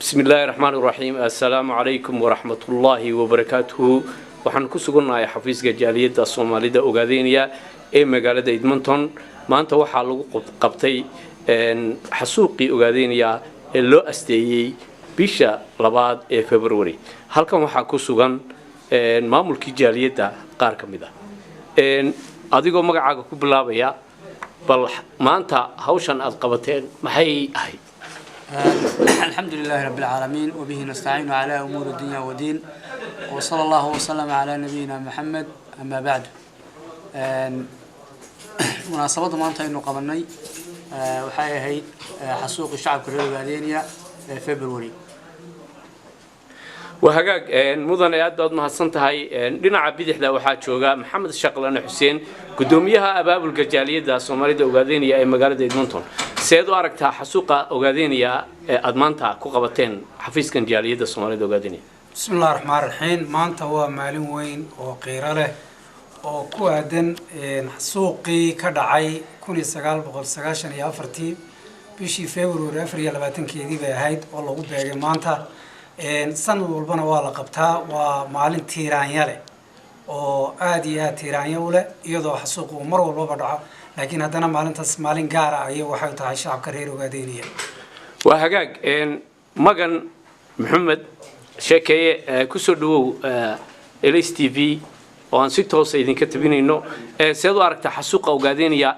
بسم الله الرحمن الرحيم السلام عليكم ورحمة الله وبركاته waxaan ku suganahay xafiiska jaaliyadda Soomaalida Ogaadeniya ee magaalada Edmonton maanta waxa lagu qabtay xasuuqii Ogaadeniya ee loo asteeyay bisha 2 ee February halkan waxa ku sugan maamulkii jaaliyadda qaar kamid ah adigoo magacaaga ku bilaabaya bal maanta hawshan aad qabateen maxay ahayd الحمد لله رب العالمين وبه نستعين على أمور الدنيا والدين وصلى الله وسلم على نبينا محمد أما بعد مناسبة مانتا إنه قبلني وحاية هي حسوق الشعب كرير الأوغادينيا فبراير وهاجاك مدن أياد ما حسنتهاي لنا عبيد إحدى واحد شوجا محمد الشقلان حسين قدوميها أباب الجالية الصومالية أوغادينيا أي مقالة إدمونتون سيدو أركتها حسوقة أوغادينيا أدمانتها كوكبتين حفيز كان جالية الصومالية أوغادينيا بسم الله الرحمن الرحيم مانتا هو مالين وين وقيرة له وكوادن حسوقي كدعي كوني سجال بقول سجاشن يافرتي بيشي فبراير أفريقيا لبعتين كذي بهايد والله وبيجي مانتا سنة والبنا والله قبتها ومعلن تيرانياله وآديها تيرانياله يضع حسوق ومر والبدعة لكن هذانا معلن تسمعين جارة أيه وحيد تعيش شعب كرير وقادينية وهاجاك مجن محمد شكاية كسردو إليس تي في وأن ستة سيدين كتبين إنه سيدو أركت حسوق وقادينيا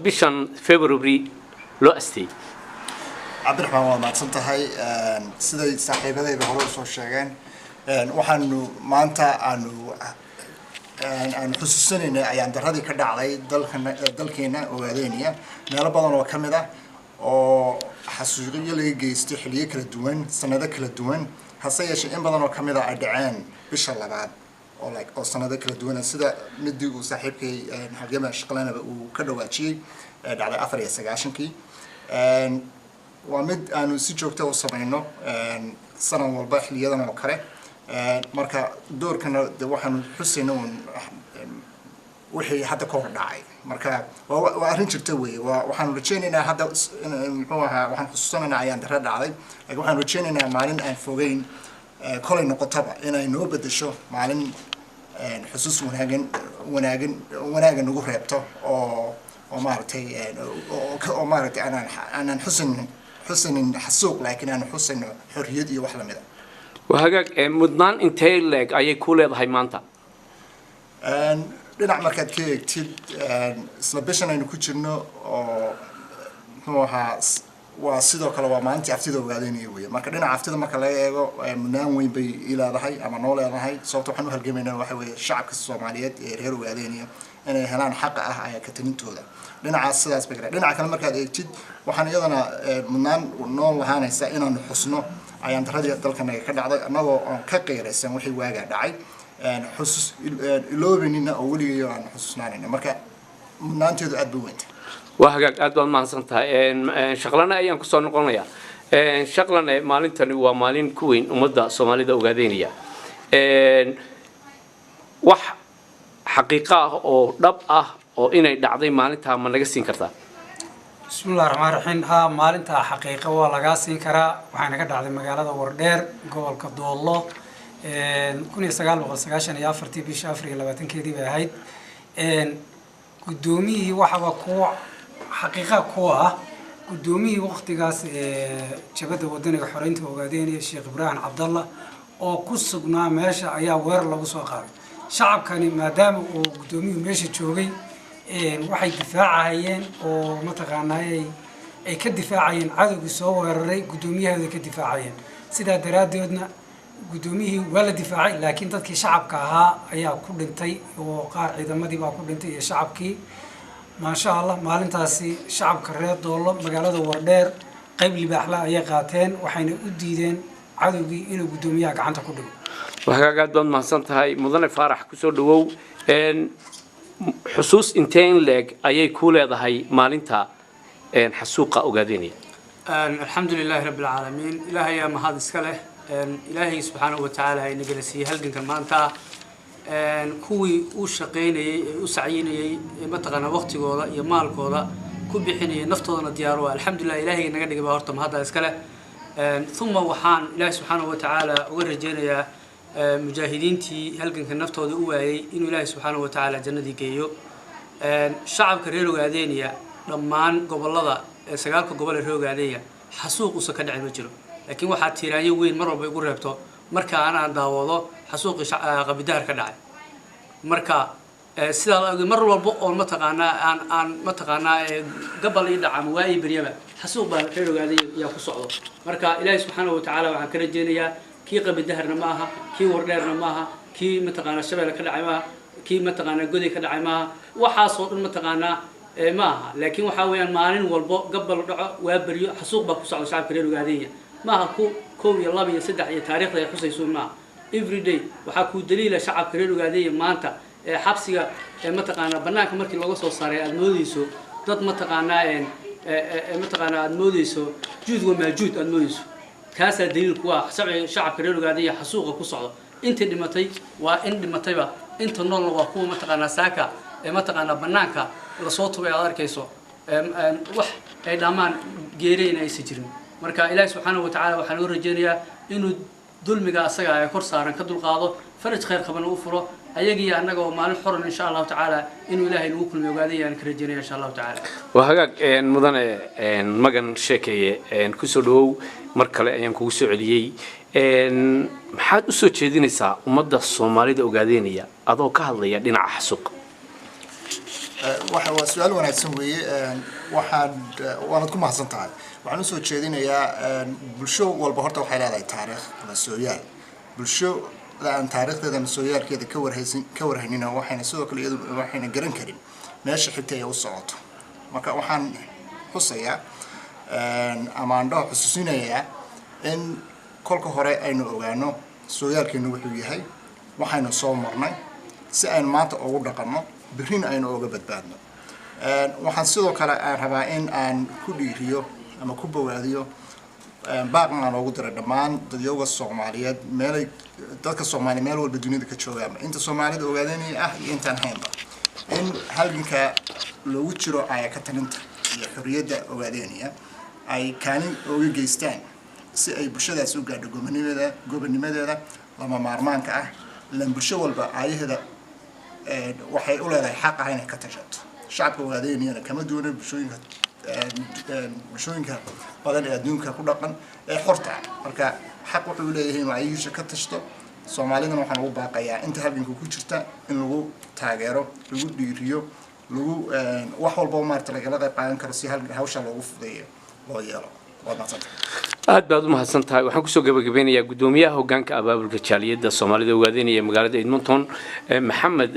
بيشان فبراير لو أستي عبد الرحمن وما تصنتهاي سيدي صاحبتي بهروس وشجعان وحنو ما أنت أن خصوصاً إن يعني درادي كده على دلكنا وغادينيا نلا بدن وكمده أو حسوقية اللي جيستحلية كل الدول سنة كل الدول حسيا شيء بدن وكمده أدعان بشلا بعد أو سنة كل الدول سيدا مدي وصاحبك حجمه شغلنا وكده وشيء على أفريقيا سجاشنكي ومد أنو سيجوكته وصبينه سنة والباح ليدنا وكره marka doorkana waxaan xusinay wixii hadda ka hor dhacay marka waa arrin jirta weey waxaan rajaynaynaa hadda muxuu ahaa waxaan xusuusanaynaa ayaan dara dhacday laakiin waxaan rajaynaynaa maalin aan fogeyn kolay noqotaba inay noo bedesho maalin xusuus wanaagan ugu reebto oo maaragtay aanan xusin xasuuq laakiin aan xusin xorriyad iyo wax la mid ah وهاجاك مدنان إنتي لك أي كولة هاي مانتا dhinac markaad ka eegtid isla bishan aynu ku jirno oo muxuu ahaa waa sidoo kale waa maalintii aftida Ogaadeniya weeye marka dhinaca aftida marka laga eego mudnaan weyn bay ilaadahay ama noo leedahay sababtoo waxaan u halgamaynaa waxa weeye shacabka Soomaaliyeed ee reer Ogaadeniya inay helaan xaq ah ay ka tanintooda dhinacaas sidaas bay dhinaca kale markaad eegtid waxaan iyadana mudnaan noo lahaanaysa inaan xusno ayaan daradii dalkanaga ka dhacday anagoo aan ka qeyraysan wixii waaga dhacay xusus iloobanina oo waligeeyo aan xususnaanayna marka mudnaanteedu aad bay weyn tahay وهاجاك أدوان ما سنتها شغلنا أيام كسر نقولنا شغلنا مالين تاني ومالين كوين ومدة الصومالية أوغادينيا وح حقيقة أو ربعة أو إنه دعدي مالين تها من نجسين كرتا بسم الله الرحمن الرحيم ها مالنتا حقيقة ولا قاسين كرا وحنا قد على مجالات وردير قول كدو الله كوني سجال وسجاشن يافرتي بيش أفريقيا لبعتين كذي بهايد قدومي وحوا كوع حقيقة كوع قدومي وقت قاس شباب ودنا حرينت وقاعدين الشيخ إبراهيم عبد الله أو كسبنا ماشى أيا وير لو سوقار شعب كان ما دام وقدومي ماشي تشوقي waxay difaacayeen oo mataqaanay ay ka difaacayeen cadawga soo weeraray gudoomiyahooda ka difaacayeen sida daraadeedna gudoomiyihii waa la difaacay laakiin dadkii shacabka ahaa ayaa ku dhintay oo qaar ciidamadii baa ku dhintay iyo shacabkii ma sha Allah maalintaasi shacabka reer doolo magaalada Wardheer qayb libaaxla ay qaateen waxayna u diideen cadawgii inuu gudoomiyaha gacanta ku dhigo waxaa doon ma santahay mudane Faarax ku soo dhawow حسوس إنتين لك أي كولة هاي مالنتا حسوقة أوغادينيا الحمد لله رب العالمين إلهي ما هذا سكله إلهي سبحانه وتعالى إن جلسي هل جن كمانتا كوي وشقيني وسعيني متقنا وقت جولا يمال جولا ku bixinaya naftoodana diyaar waa alxamdulilah ilaahay naga dhigay baa horta mahadda iskale ثم waxaan ilaahay subxaanahu wa tacaala uga rajeynayaa mujaahidiintii halganka naftooda u waayay inuu ilaahay subxaanahu wa tacaala jannadii geeyo shacabka reer Ogaadeniya dhammaan gobolada sagaalka gobol ee reer Ogaadeniya xasuuq usa ka dhacay ma jiro laakiin waxaa tiiraanyo weyn mar walba igu reebto marka aan daawado xasuuqi qabidaar ka dhacay marka sidaa mar walba oo mataqaanaa gabal ii dhaca waa ii bariyaba xasuuq baa reer Ogaadeniya ku socdo marka ilaahay subxaanahu wa tacaala waxaan ka rajeynayaa kii qabidaarna ma aha kii wardheerna ma aha kii mataqaanaa shabeelle ka dhacay ma aha kii mataqaanaa goday ka dhacay ma aha waxaasoo dhan mataqaanaa ma aha laakiin waxaa weeyaan maalin walbo gabal dhaco waa bariyo xasuuq baa ku socdo shacabka reer Ogaadeniya ma aha kow iyo laba iyo saddex iyo taariikhda ay xusayso ma aha every day waxaa ku daliila shacabka reer Ogaadeniya maanta xabsiga mataqaanaa banaanka markii laga soo saaray aad moodayso dad mataqaanaa aad moodayso juud wa maajuud aad moodayso kaasaa daliil ku ah shacabka reer Ogaadeniya xasuuqa ku socdo inta dhimatay waa in dhimatayba inta noolna waa kuwa mataqaanaa saaka mataqaanaa banaanka la soo tubay aad arkayso wax ay dhamaan geereen aysan jirin marka ilaahay subxaanahu wa tacaala waxaan u rajeynayaa inuu dulmiga asaga ay kor saaran ka dulqaado faraj khayr qaban u furo ayagii annaga oo maalin xoran insha Allah tacaala inuu ilaahay nagu kulmiyo Ogaadeniya ka rajeynaya insha Allah tacaala waa hagaag mudane magan sheekeeye ku soo dhawow mar kale ayaan kugu soo celiyay maxaad u soo jeedinaysaa ummadda Soomaalida Ogaadeniya adoo ka hadlaya dhinaca xasuuq waa su'aal wanaagsan weeye waanad ku mahadsan tahay waxaan u soo jeedinayaa bulsho walba horta waxay leedahay taariikh ama sooyaal bulsho aan taariikhdeeda ama sooyaalkeeda ka warhaynina waxayna sidoo kale iyadu waxayna garan karin meesha xigta ay u socoto marka waxaan xusayaa ama aan dhaho xusuusinayaa in kolka hore aynu ogaano sooyaalkeenu wuxuu yahay waxaynu soo marnay si aynu maanta ugu dhaqanno birina aynu uga badbaadno waxaan sidoo kale aan rabaa in aan ku dhiiriyo ama ku bogaadiyo baaqna aan ugu diray dhammaan dadyoga Soomaaliyeed dadka Soomaaliyeed meel walba dunida ka joogaan inta Soomaalida Ogaadeniya ah iyo intaan haynba in halganka loogu jiro ay ka talinta iyo xorriyadda Ogaadeniya ay kaalin uga geystaan si ay bulshadaas u gaadho gobonnimadeeda lama maarmaanka ah lan bulsho walba ayaheeda waxay u leedahay xaq ah inay ka tashato shacabka Ogaadeniya kama duwana bulshooyinka badan ee adduunka ku dhaqan ee xorta marka xaq wuxuu leeyahay inuu ayisha ka tashto Soomaalidana waxaan ugu baaqayaa inta halganka ku jirta in lagu taageero lagu dhiiriyo lagu wax walba oo maarta laga qayb qaadan karo si hawsha loogu fudeeyo loo yeelo aad baad u mahadsan tahay waxaan ku soo gabagabeynayaa gudoomiyaha hoggaanka abaabulka jaaliyadda Soomaalida Ogaadeniya ee magaalada Edmonton Maxamed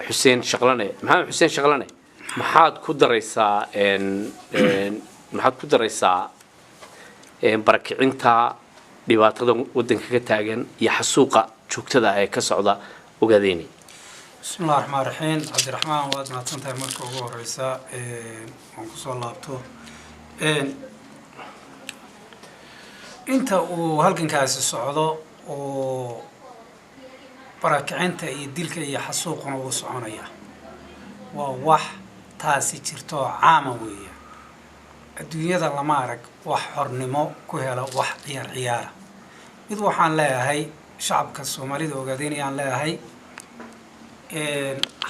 Xuseen Shaqlane maxaad ku daraysaa barakicinta dhibaatada wadanka ka taagan iyo xasuuqa joogtada ee ka socda Ogaadeniya bismillaahir rahmaanir rahiim Cabdiraxmaan waad mahadsantahay marka ugu horeysa aan ku soo laabto inta uu halgankaasi socdo oo barakicinta iyo dilka iyo xasuuqna uu soconaya waa wax taasi jirto caama weeye adduunyada lama arag wax xornimo ku hela wax ciyaar mid waxaan leeyahay shacabka Soomaalida Ogaadeniya aan leeyahay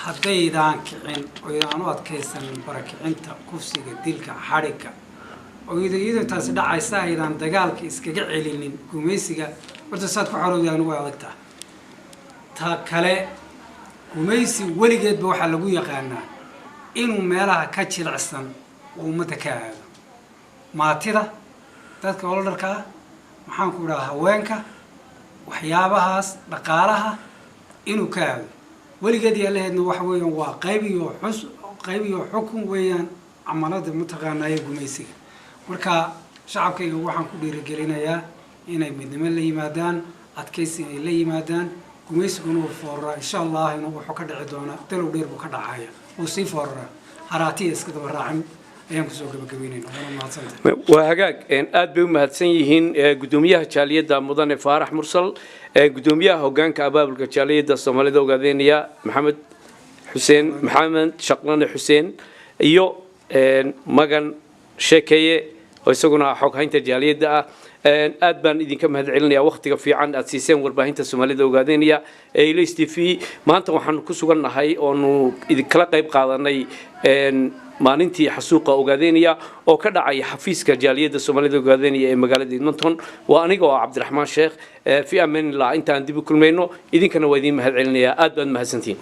haddaydaan kicin oo aan u adkaysan barakicinta kufsiga dilka xadhiga oo iyadoo taasi dhacaysa aydan dagaalka iskaga celinin gumaysiga horta saad ku xorowdaan waa adagtaa ta kale gumaysi weligeedba waxaa lagu yaqaanaa inuu meelaha ka jilicsan uu ummadda ka aado maatida dadka ololdarka ah maxaan ku idhaha haweenka waxyaabahaas dhaqaalaha inuu ka aado weligeed yaalaheedna waxa weeyaan waa qayb iyo xukun weeyaan camalada mataqaanaa ee gumaysiga marka shacabkayga waxaan ku dhiirigelinayaa inay midnimo la yimaadaan adkaysi ay la yimaadaan gumaysiguna uu foorraa insha Allah inuu wuxuu ka dhici doona dalow dheer buu ka dhacaya uu sii foorraa haraatiya iska daba raacin ayaan ku soo gabagabeynayna waa hagaag aad bay u mahadsan yihiin gudoomiyaha jaaliyadda mudane Faarax Mursal gudoomiyaha hoggaanka abaabulka jaaliyadda Soomaalida Ogaadeniya Maxamed Shaqlane Xuseen iyo magan sheekeeye oo isaguna xoghaynta jaaliyadda ah aad baan idinka mahad celinayaa waqtiga fiican aad siiseen warbaahinta Soomaalida Ogaadeynaya ee Ilays TV maanta waxaan ku sugannahay oonu idinkala qayb qaadanay maalintii xasuuqa Ogaadeynaya oo ka dhacay xafiiska jaaliyadda Soomaalida Ogaadeynaya ee magaalada Edmonton waa aniga oo Cabdiraxmaan Sheekh fi amaan ilaa intaan dib u kulmayno idinkana waa idin mahad celinayaa aad baad mahadsantiin